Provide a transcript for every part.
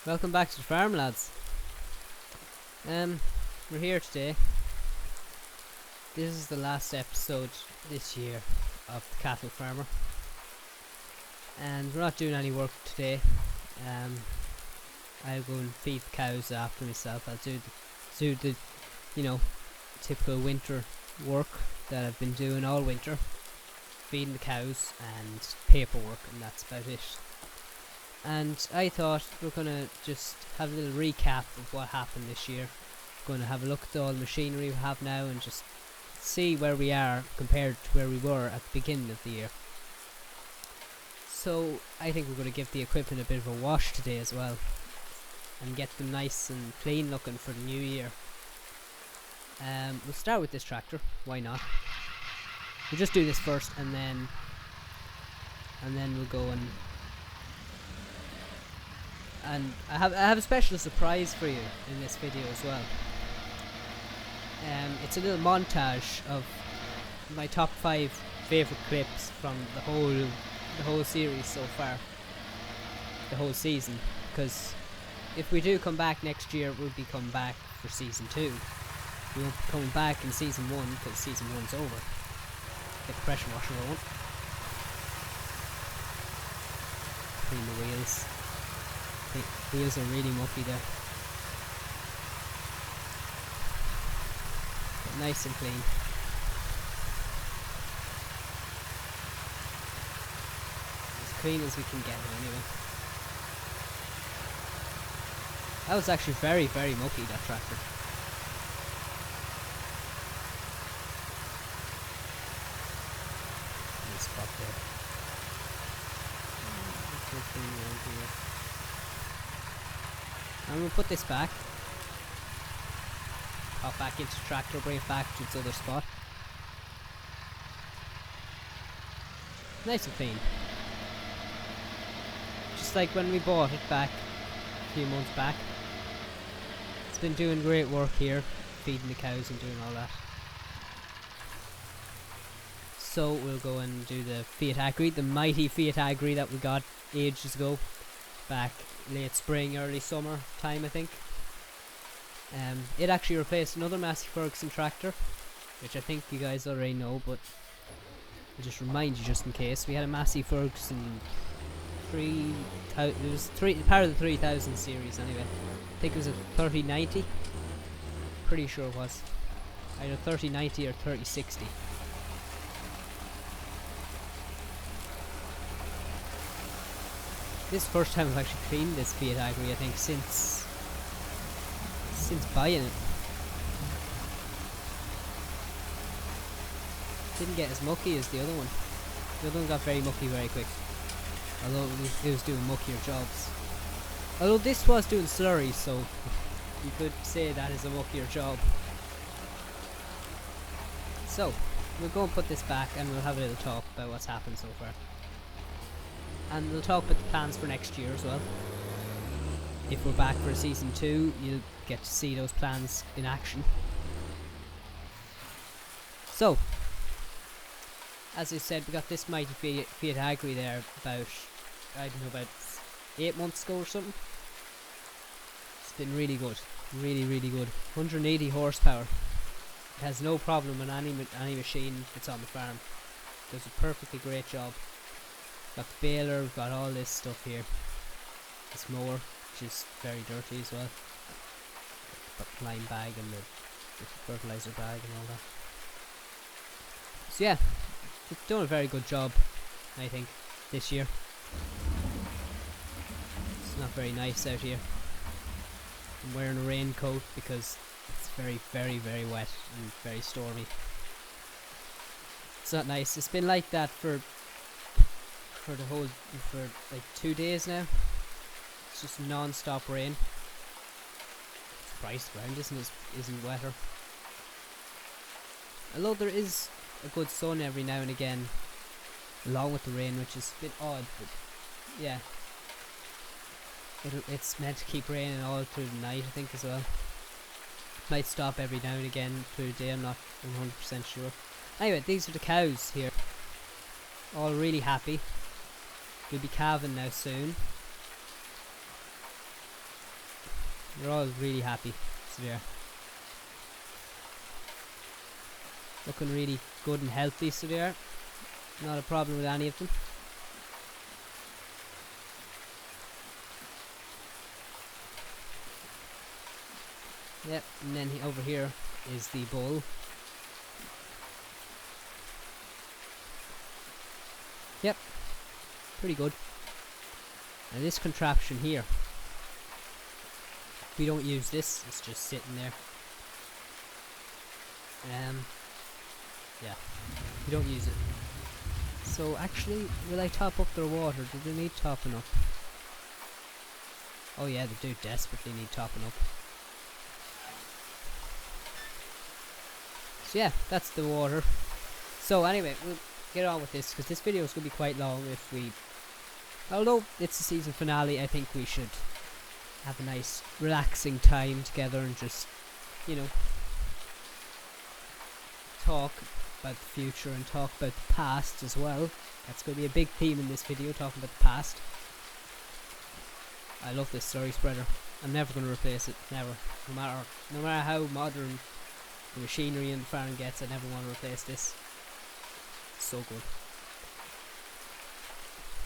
Welcome back to the farm, lads. We're here today. This is the last episode this year of the Cattle Farmer, and we're not doing any work today. I'll go and feed the cows after myself. I'll do the typical winter work that I've been doing all winter, feeding the cows and paperwork, and that's about it. And I thought we're gonna just have a little recap of what happened this year. We're gonna have a look at all the machinery we have now and just see where we are compared to where we were at the beginning of the year. So I think we're gonna give the equipment a bit of a wash today as well, and get them nice and clean looking for the new year. We'll start with this tractor. Why not? We'll just do this first, and then we'll go and I have a special surprise for you in this video as well. It's a little montage of my top 5 favourite clips from the whole series so far, the whole season. Because if we do come back next year, we'll be coming back for season 2. We won't be coming back in season 1 because season 1's over. Get the pressure washer going. Clean the wheels. The wheels are really mucky there. But nice and clean. As clean as we can get it anyway. That was actually very, very mucky, that tractor. Nice spot there. And we'll put this back. Pop back into the tractor, bring it back to its other spot. Nice and clean. Just like when we bought it back a few months back. It's been doing great work here, feeding the cows and doing all that. So we'll go and do the Fiat Agri, the mighty Fiat Agri that we got ages ago, back late spring, early summer time, I think. It actually replaced another Massey Ferguson tractor, which I think you guys already know, but I'll just remind you just in case. We had a Massey Ferguson 3000, it was part of the 3000 series anyway. I think it was a 3090. Pretty sure it was either 3090 or 3060. This is the first time I've actually cleaned this Fiat Agri, I think, since buying it. Didn't get as mucky as the other one. The other one got very mucky very quick, although it was doing muckier jobs. Although this was doing slurries, so you could say that is a muckier job. So we'll go and put this back and we'll have a little talk about what's happened so far. And we'll talk about the plans for next year as well. If we're back for season 2, you'll get to see those plans in action. So, as I said, we got this mighty Fiat Agri there about, I don't know, about 8 months ago or something. It's been really good. Really, really good. 180 horsepower. It has no problem with any machine that's on the farm. Does a perfectly great job. Got the baler, we've got all this stuff here. This mower, which is very dirty as well. Got the lime bag and the fertilizer bag and all that. So yeah, we've done a very good job, I think, this year. It's not very nice out here. I'm wearing a raincoat because it's very, very, very wet and very stormy. It's not nice. It's been like that for like 2 days now. It's just non-stop rain. Surprised the ground isn't wetter. Although there is a good sun every now and again, along with the rain, which is a bit odd, but yeah. It's meant to keep raining all through the night, I think, as well. It might stop every now and again through the day, I'm not 100% sure. Anyway, these are the cows here. All really happy. We'll be calving now soon. They're all really happy. So they're looking really good and healthy, so they are. Not a problem with any of them. Yep, and then over here is the bull. Yep, pretty good. And this contraption here, we don't use this, it's just sitting there. Yeah, we don't use it. So actually, will I top up their water? Do they need topping up? Oh yeah, they do desperately need topping up. So yeah, that's the water. So anyway, we'll get on with this, because this video is going to be quite long if we... Although it's the season finale, I think we should have a nice relaxing time together and just, you know, talk about the future and talk about the past as well. That's going to be a big theme in this video, talking about the past. I love this story spreader. I'm never going to replace it, never. No matter how modern the machinery in the farm gets, I never want to replace this. So good.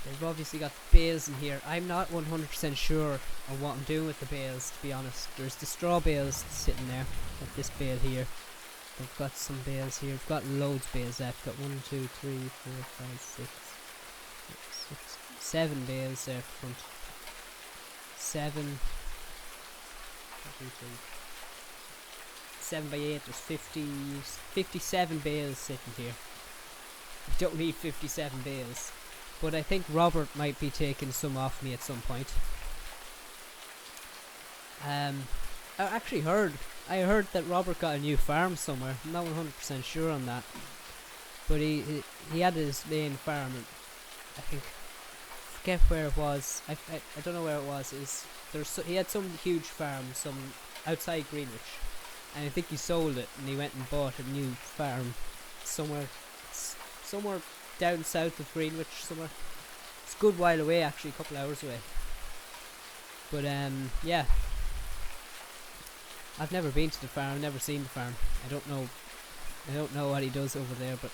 They've obviously got the bales in here. I'm not 100% sure on what I'm doing with the bales, to be honest. There's the straw bales sitting there. Got this bale here. They've got some bales here. We've got loads of bales left. Got 1, 2, 3, 4, 5, 6, 7 bales there front. 7. 1, 2, 3. 7 by 8. There's 57 bales sitting here. We don't need 57 bales. But I think Robert might be taking some off me at some point. I actually heard that Robert got a new farm somewhere. I'm not 100% sure on that. But he had his main farm. I think, forget where it was. I don't know where it was. He had some huge farm, some outside Greenwich, and I think he sold it and he went and bought a new farm somewhere down south of Greenwich somewhere. It's a good while away, actually, a couple hours away. But yeah, I've never been to the farm, I've never seen the farm. I don't know what he does over there, but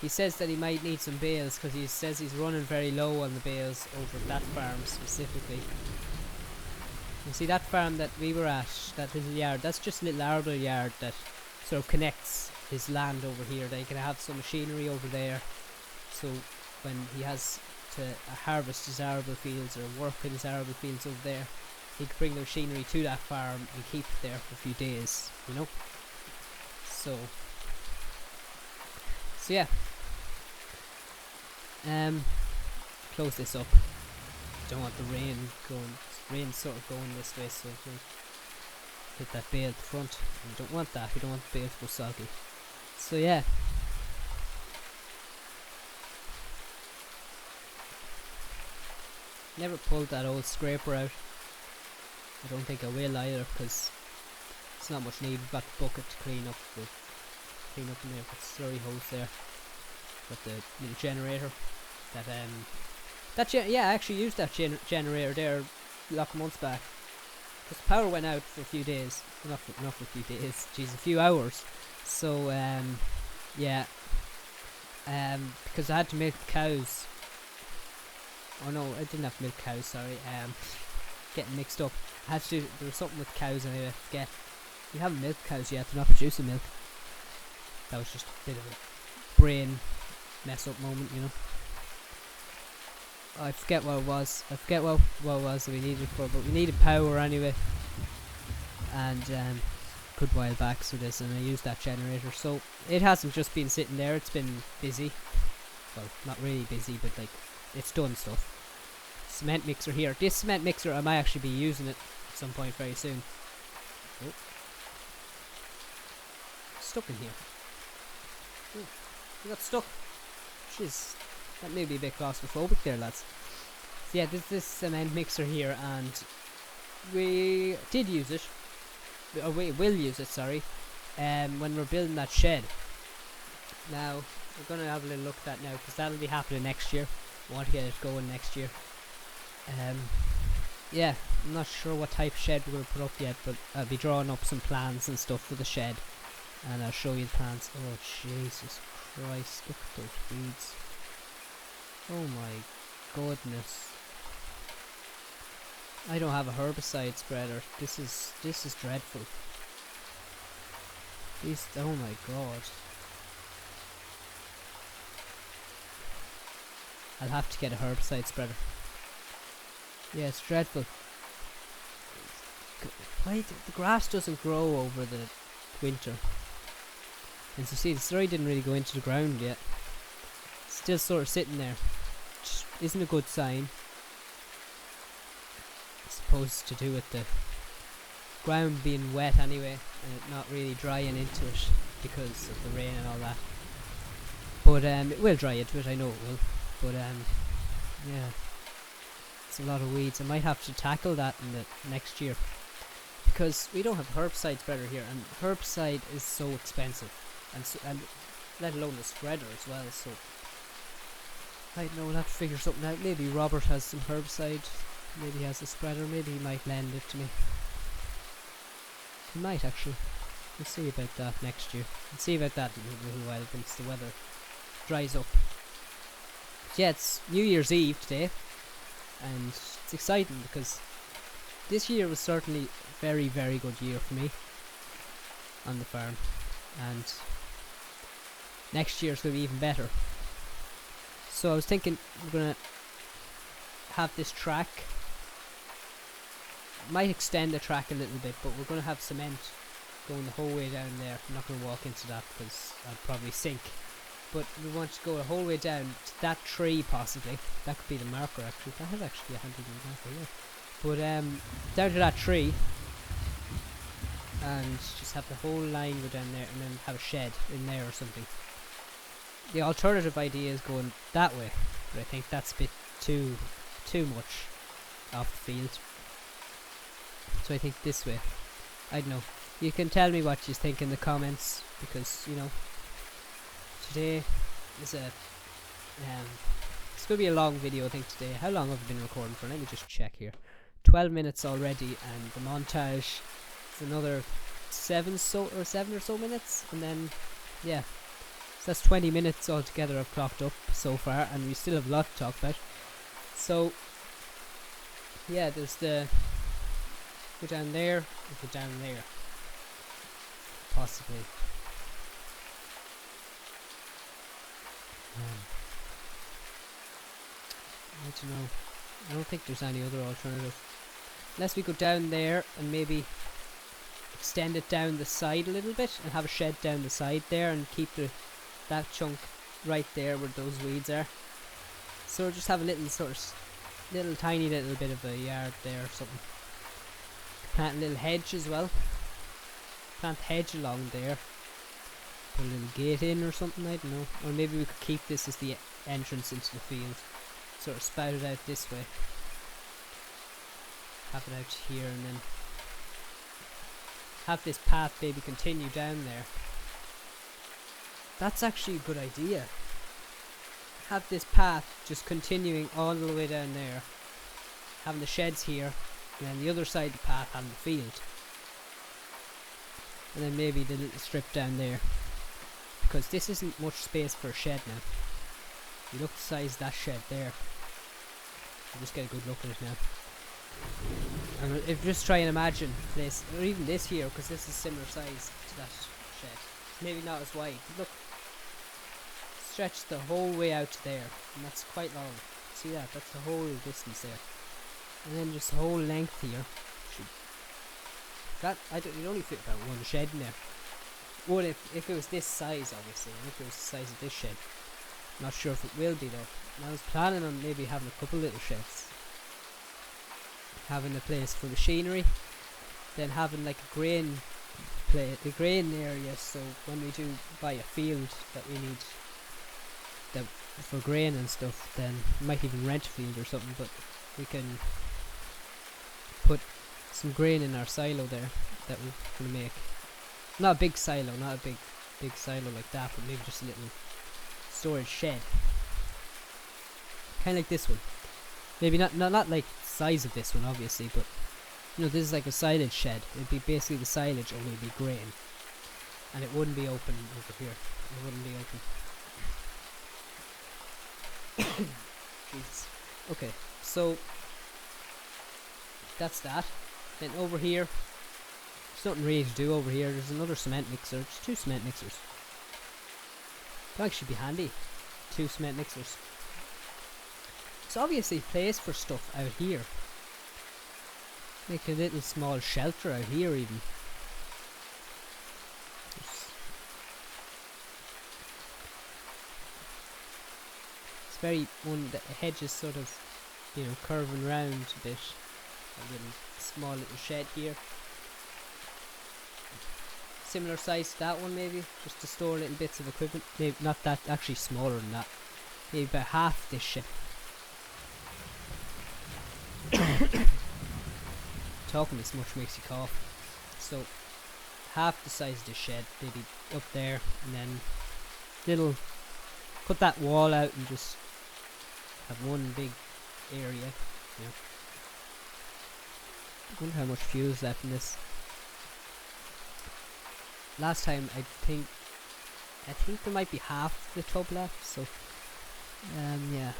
he says that he might need some bales, because he says he's running very low on the bales over at that farm specifically. You see that farm that we were at, that little yard, that's just a little arable yard that sort of connects his land over here. They can have some machinery over there, so when he has to harvest his arable fields or work in his arable fields over there, he can bring the machinery to that farm and keep it there for a few days, you know. So yeah, close this up. Don't want the rain going. Rain sort of going this way, so we'll hit that bale at the front. We don't want that. We don't want the bale to go soggy. So yeah. Never pulled that old scraper out. I don't think I will either, because it's not much need. We've got the bucket to clean up in there. Got the slurry hose there. Got the little generator. I actually used that generator there a lot of months back, because the power went out for a few days. Not for a few days, jeez, a few hours. So yeah, because I had to milk the cows. Oh no, I didn't have to milk cows, sorry. Getting mixed up. I had to do, there was something with cows and I forget. We haven't milked cows yet, they're not producing milk. That was just a bit of a brain mess up moment, you know. I forget what it was. I forget what it was that we needed it for, but we needed power anyway. And good while back for this, and I used that generator. So it hasn't just been sitting there, it's been busy. Well, not really busy, but like, it's done stuff. Cement mixer here. This cement mixer, I might actually be using it at some point very soon. Oh. Stuck in here. Oh, we got stuck. Jeez. That may be a bit claustrophobic there, lads. So yeah, there's this cement mixer here, and we did use it. Or we will use it, sorry, when we're building that shed. Now, we're going to have a little look at that now, because that'll be happening next year. I want to get it going next year. yeah, I'm not sure what type of shed we're going to put up yet, but I'll be drawing up some plans and stuff for the shed, and I'll show you the plans. Oh Jesus Christ, look at those weeds. Oh my goodness. I don't have a herbicide spreader. This is dreadful. These, oh my god. I'll have to get a herbicide spreader. Yeah, it's dreadful. Why the grass doesn't grow over the winter? And you see, the soy didn't really go into the ground yet. It's still sort of sitting there, which isn't a good sign. I suppose to do with the ground being wet anyway, and it not really drying into it because of the rain and all that. But it will dry into it, I know it will. But yeah, it's a lot of weeds. I might have to tackle that in the next year, because we don't have herbicide spreader here, and herbicide is so expensive, and let alone the spreader as well. So I don't know, we'll have to figure something out. Maybe Robert has some herbicide, maybe he has a spreader, maybe he might lend it to me. He might actually. We'll see about that next year. We'll see about that in a little while once the weather dries up. But yeah, it's New Year's Eve today, and it's exciting because this year was certainly a very, very good year for me on the farm, and next year's going to be even better. So I was thinking we're going to have this track. Might extend the track a little bit, but we're going to have cement going the whole way down there. I'm not going to walk into that because I'd probably sink. But we want to go the whole way down to that tree, possibly. That could be the marker, actually. That has actually a handy marker, yeah. But down to that tree, and just have the whole line go down there, and then have a shed in there or something. The alternative idea is going that way, but I think that's a bit too much off the field. So I think this way. I don't know. You can tell me what you think in the comments, because you know, today is a it's going to be a long video, I think, today. How long have I been recording for? Let me just check here. 12 minutes already, and the montage is another 7 or so minutes, and then yeah, so that's 20 minutes altogether I've clocked up so far, and we still have a lot to talk about. So yeah, there's the go down there, and go down there, possibly. I don't know. I don't think there's any other alternative. Unless we go down there and maybe extend it down the side a little bit and have a shed down the side there and keep that chunk right there where those weeds are. So just have a little tiny little bit of a yard there or something. Plant a little hedge as well. Plant hedge along there. Put a little gate in or something, I don't know. Or maybe we could keep this as the entrance into the field. Sort of spout it out this way. Have it out here, and then have this path maybe continue down there. That's actually a good idea. Have this path just continuing all the way down there. Having the sheds here, and then the other side of the path having the field. And then maybe the little strip down there. Because this isn't much space for a shed now. You look at the size of that shed there. I'll just get a good look at it now. And if just try and imagine this, or even this here, because this is similar size to that shed. Maybe not as wide. Look, stretch the whole way out to there, and that's quite long. See that? That's the whole distance there. And then just the whole length here. You'd only fit about one shed in there. Well, if it was this size, obviously, and if it was the size of this shed. Not sure if it will be though. And I was planning on maybe having a couple little sheds. Having a place for machinery, then having like a grain area, so when we do buy a field that we need for grain and stuff, then we might even rent a field or something, but we can put some grain in our silo there that we're going to make. Not a big silo, not a big silo like that, but maybe just a little storage shed. Kind of like this one. Maybe not like size of this one, obviously, but you know, this is like a silage shed. It'd be basically the silage, only it'd be grain, and it wouldn't be open over here. It wouldn't be open. Jesus. Okay, so that's that. Then over here, there's nothing really to do over here. There's another cement mixer. There's 2 cement mixers. That actually be handy. 2 cement mixers. It's obviously place for stuff out here. Make a little small shelter out here even. It's very, one that the hedge is sort of, you know, curving round a bit. A little small little shed here. Similar size to that one maybe, just to store little bits of equipment. Maybe not that, actually smaller than that. Maybe about half this shed. Talking this much makes you cough. So half the size of this shed, maybe up there, and then little, cut that wall out and just have one big area. Yeah. I wonder how much fuel is left in this. Last time I think there might be half the tub left, so yeah.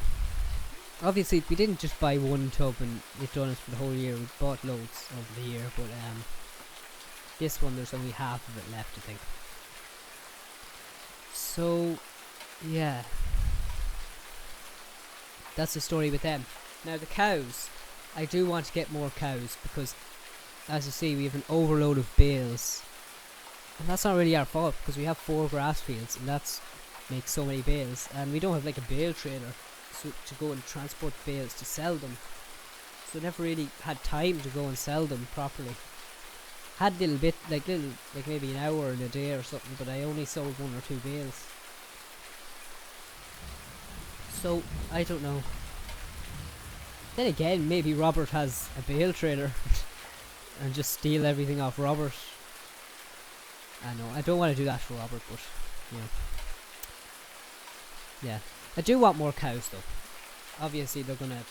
Obviously we didn't just buy one tub and it done us for the whole year. We bought loads over the year, but this one there's only half of it left, I think. So yeah, that's the story with them. Now the cows, I do want to get more cows because, as you see, we have an overload of bales. And that's not really our fault because we have 4 grass fields and that's makes so many bales, and we don't have like a bale trailer so to go and transport bales to sell them. So never really had time to go and sell them properly. Had little bit, like maybe an hour in a day or something, but I only sold 1 or 2 bales. So I don't know. Then again, maybe Robert has a bale trailer and just steal everything off Robert. I know, I don't want to do that for Robert, but you know. Yeah, I do want more cows though. Obviously they're gonna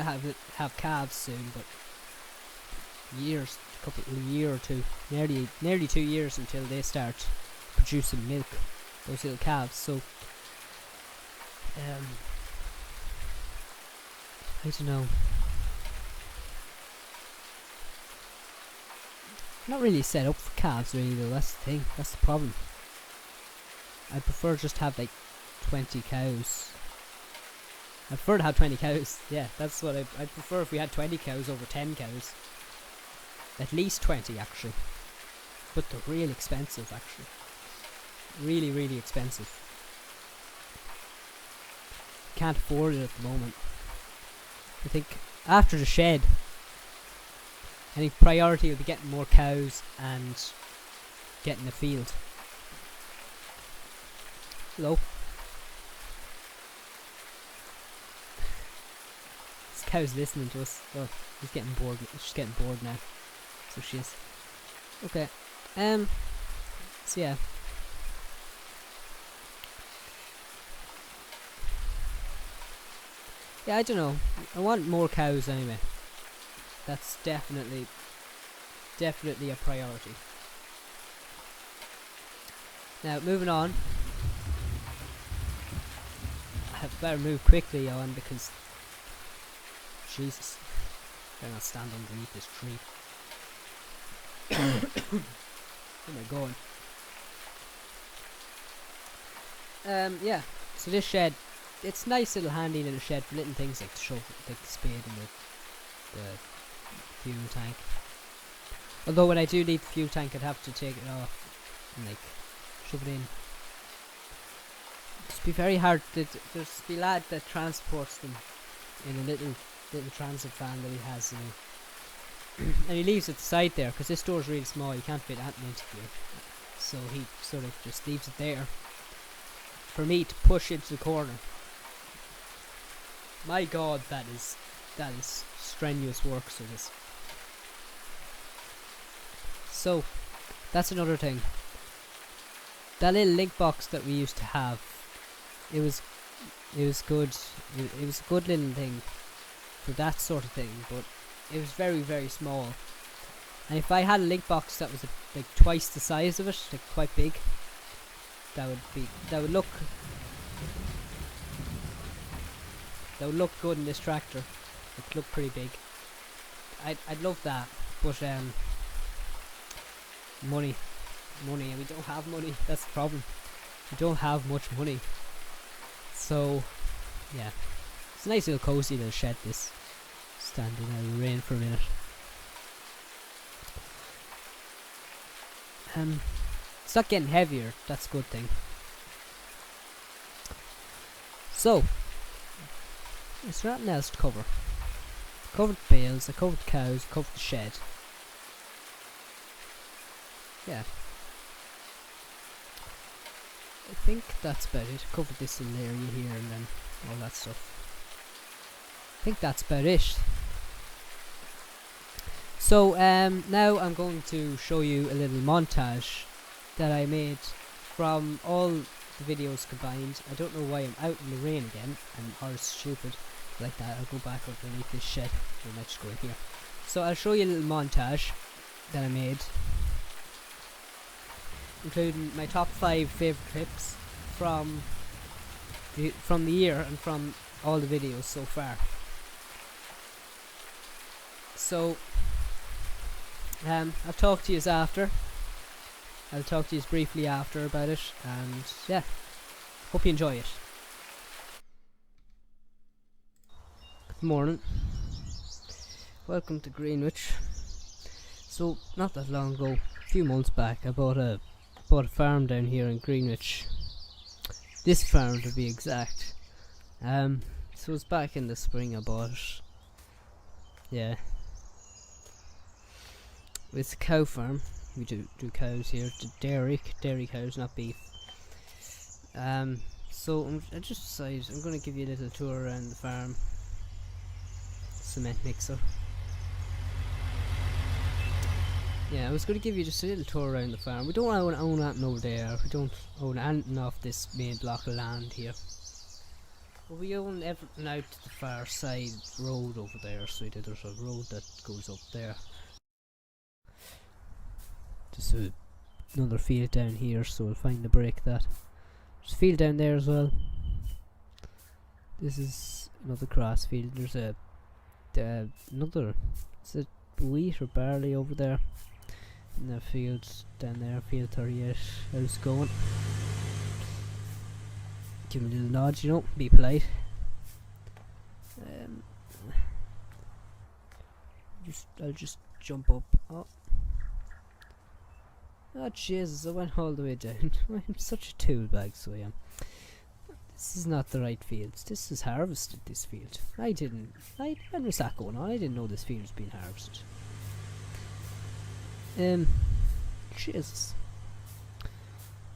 have calves soon, but years, a year or two, nearly 2 years until they start producing milk, those little calves. So I don't know. Not really set up for calves really though, that's the thing, that's the problem. I prefer just have like 20 cows. I prefer to have 20 cows, yeah, that's what I'd prefer if we had 20 cows over 10 cows. At least 20 actually. But they're real expensive actually. Really, really expensive. Can't afford it at the moment. I think after the shed, I think priority will be getting more cows and getting a field. Hello. This cow's listening to us. Oh, he's getting bored. She's getting bored now. So she is. Okay. So yeah. Yeah, I don't know. I want more cows anyway. That's definitely a priority. Now, moving on. I better move quickly on because Jesus, better not stand underneath this tree. Where am I going? Yeah. So this shed, it's nice little handy little shed for little things like the shovel, like the spade and the fuel tank. Although when I do need the fuel tank, I'd have to take it off and like shove it in. It'd be very hard. There's the lad that transports them in a little transit van that he has, you know. And he leaves it aside there because this door's really small. You can't fit anything into here, so he sort of just leaves it there for me to push into the corner. My God, that is strenuous work. So this. So that's another thing. That little link box that we used to have, it was good. It was a good little thing for that sort of thing, but it was very, very small. And if I had a link box that was like twice the size of it, like quite big, that would look good in this tractor. It looked pretty big. I'd love that, but money, and we don't have money. That's the problem. We don't have much money. So yeah, it's a nice little cozy little shed. This standing out in the rain for a minute. It's not getting heavier. That's a good thing. So there's nothing else to cover. Covered the bales, I covered the cows, covered the shed. Yeah. I think that's about it. Covered this little area here and then all that stuff. I think that's about it. So now I'm going to show you a little montage that I made from all the videos combined. I don't know why I'm out in the rain again, and or stupid like that. I'll go back underneath this shed. We might just go in here. So I'll show you a little montage that I made, including my top 5 favourite clips from the year and from all the videos so far. So I'll talk to you after. I'll talk to you briefly after about it, and yeah, hope you enjoy it. Good morning. Welcome to Greenwich. So not that long ago, a few months back, I bought a farm down here in Greenwich. This farm to be exact. So it's back in the spring I bought it. Yeah. It's a cow farm. We do cows here. Dairy cows, not beef. So I just decided I'm going to give you a little tour around the farm. Cement mixer. Yeah, I was going to give you just a little tour around the farm. We don't own anything over there. We don't own anything off this main block of land here. But we own everything out to the far side road over there. So there's a road that goes up there. Just another field down here, so we'll find the break that. There's a field down there as well. This is another grass field. There's another, is it wheat or barley over there? In the field down there, field 38. How's it going? Give him a little nod, you know, be polite. I'll just jump up. Oh Jesus, I went all the way down. I'm such a tool bag, so I am. This is not the right fields. This is harvested, this field. When was that going on? I didn't know this field was being harvested. Jesus.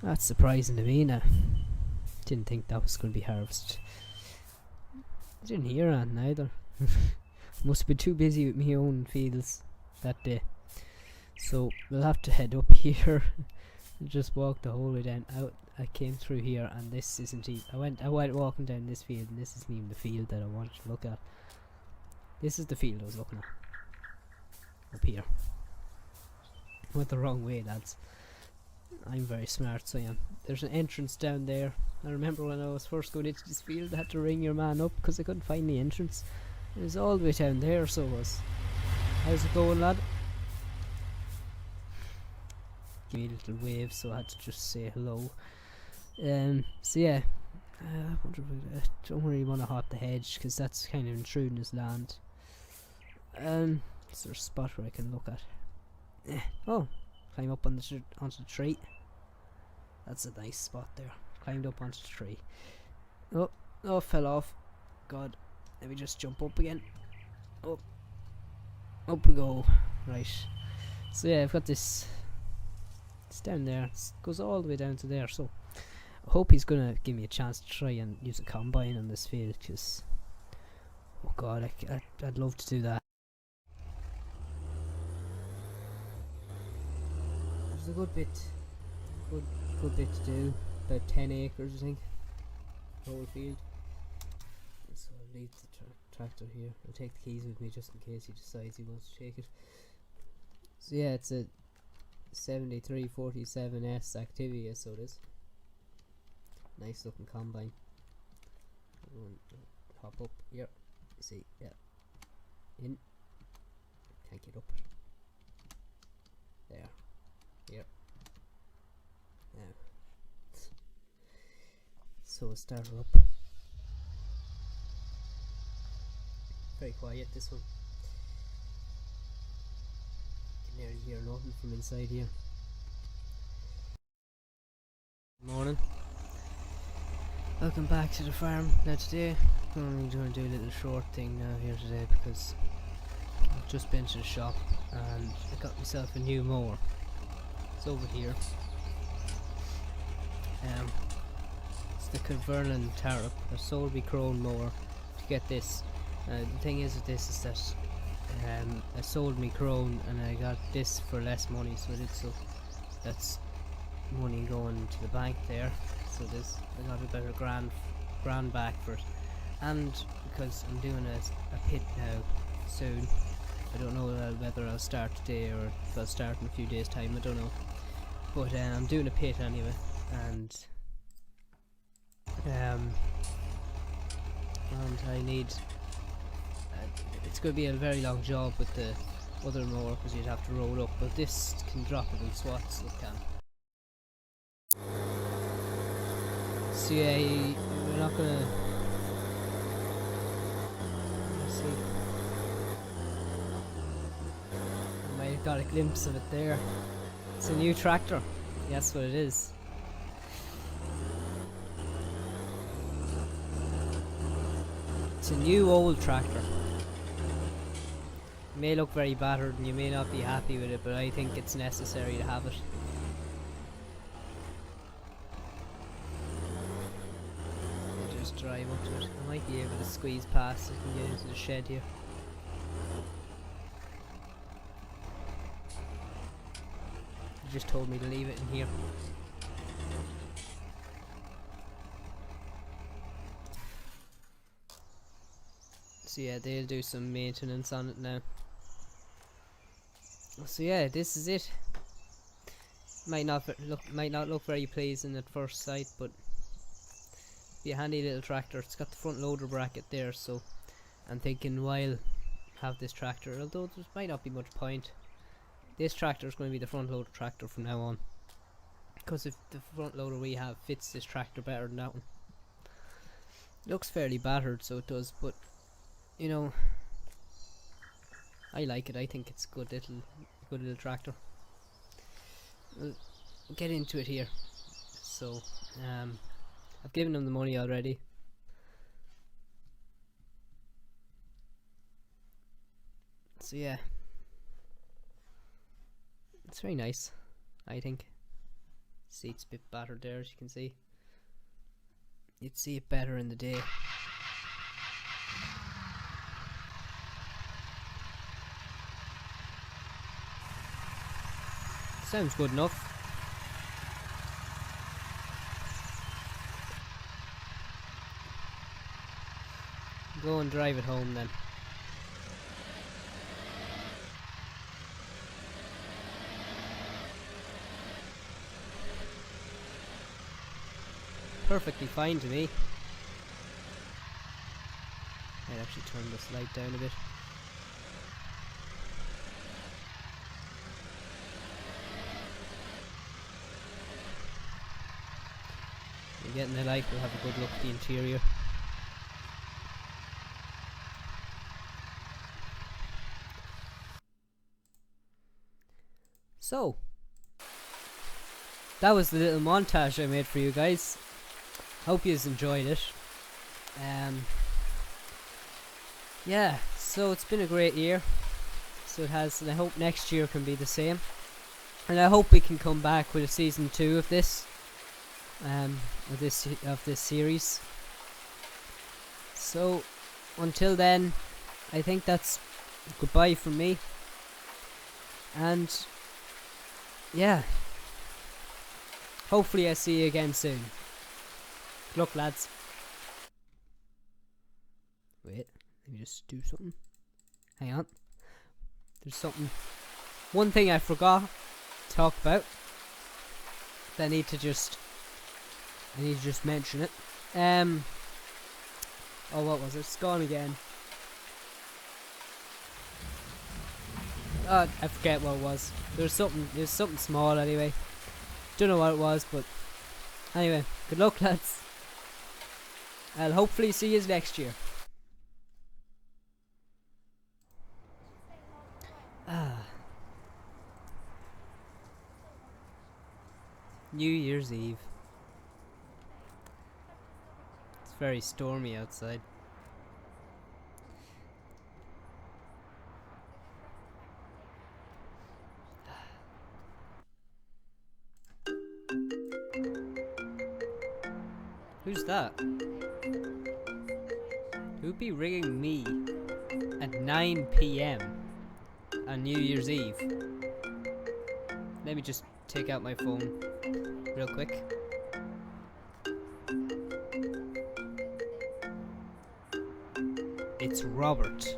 That's surprising to me now. Didn't think that was going to be harvested. I didn't hear anything either. Must have been too busy with my own fields that day. So we'll have to head up here and just walk the whole way down. Out I came through here, and this isn't even, I went walking down this field, and this isn't even the field that I wanted to look at. This is the field I was looking at. Up here. Went the wrong way, lads. I'm very smart, so I am. There's an entrance down there. I remember when I was first going into this field, I had to ring your man up because I couldn't find the entrance. It was all the way down there, so it was. How's it going, lad? Give me a little wave, so I had to just say hello. So yeah, I don't really want to hop the hedge because that's kind of intruding his land. Is there a spot where I can look at? Oh, climb up on onto the tree. That's a nice spot there. Climbed up onto the tree. Oh, fell off. God, let me just jump up again. Up we go. Right. So yeah, I've got this. It's down there. It goes all the way down to there. So I hope he's gonna give me a chance to try and use a combine on this field. Cause oh God, I'd love to do that. There's a good bit to do. About 10 acres, I think. The whole field. So I'll leave the tractor here. I'll take the keys with me just in case he decides he wants to take it. So yeah, it's a 7347S Activia, so it is. Nice looking combine. Hop up here. See, yeah. In. Can't get up. There. Here. Now. So we'll start her up. Very quiet, this one. You can nearly hear nothing from inside here. Morning. Welcome back to the farm. Now today I'm only going to do a little short thing now here today because I've just been to the shop and I got myself a new mower. It's over here. It's the Converlin Tarp. I sold my Crone mower to get this. The thing is with this is that I sold me Crone and I got this for less money, so I did, so that's money going to the bank there. So this, I got about a grand back for it, and because I'm doing a pit now soon, I don't know whether I'll start today or if I'll start in a few days time, I don't know, but I'm doing a pit anyway, and I need it's going to be a very long job with the other mower because you'd have to roll up, but this can drop it in swaths, it can. So yeah, we're not gonna. Let's see. I might have got a glimpse of it there. It's a new tractor. That's what it is. It's a new old tractor. It may look very battered and you may not be happy with it, but I think it's necessary to have it. Drive up to it. I might be able to squeeze past it and get into the shed here. You just told me to leave it in here. So yeah, they'll do some maintenance on it now. So yeah, this is it. Might not look very pleasing at first sight, but be a handy little tractor. It's got the front loader bracket there, so I'm thinking while have this tractor, although there might not be much point. This tractor is going to be the front loader tractor from now on, because if the front loader we have fits this tractor better than that one. It looks fairly battered, so it does, but you know, I like it. I think it's a good little tractor. We'll get into it here. So I've given them the money already. So yeah, it's very nice, I think. Seat's a bit battered there, as you can see. You'd see it better in the day. Sounds good enough. Go and drive it home then. Perfectly fine to me. I'd actually turn this light down a bit. You're getting the light, we'll have a good look at the interior. So, that was the little montage I made for you guys. Hope you enjoyed it. Yeah, so it's been a great year. So it has, and I hope next year can be the same. And I hope we can come back with a season 2 of this, of this series. So until then, I think that's goodbye from me. And yeah, hopefully I see you again soon. Good luck, lads. Wait, Let me just do something. Hang on. There's something. One thing I forgot to talk about. I need to just mention it. Oh, what was it? It's gone again. I forget what it was. It was something small anyway. Don't know what it was, but anyway, good luck, lads. I'll hopefully see you next year. New Year's Eve. It's very stormy outside. Who's that? Who'd be ringing me at 9 PM on New Year's Eve? Let me just take out my phone real quick. It's Robert.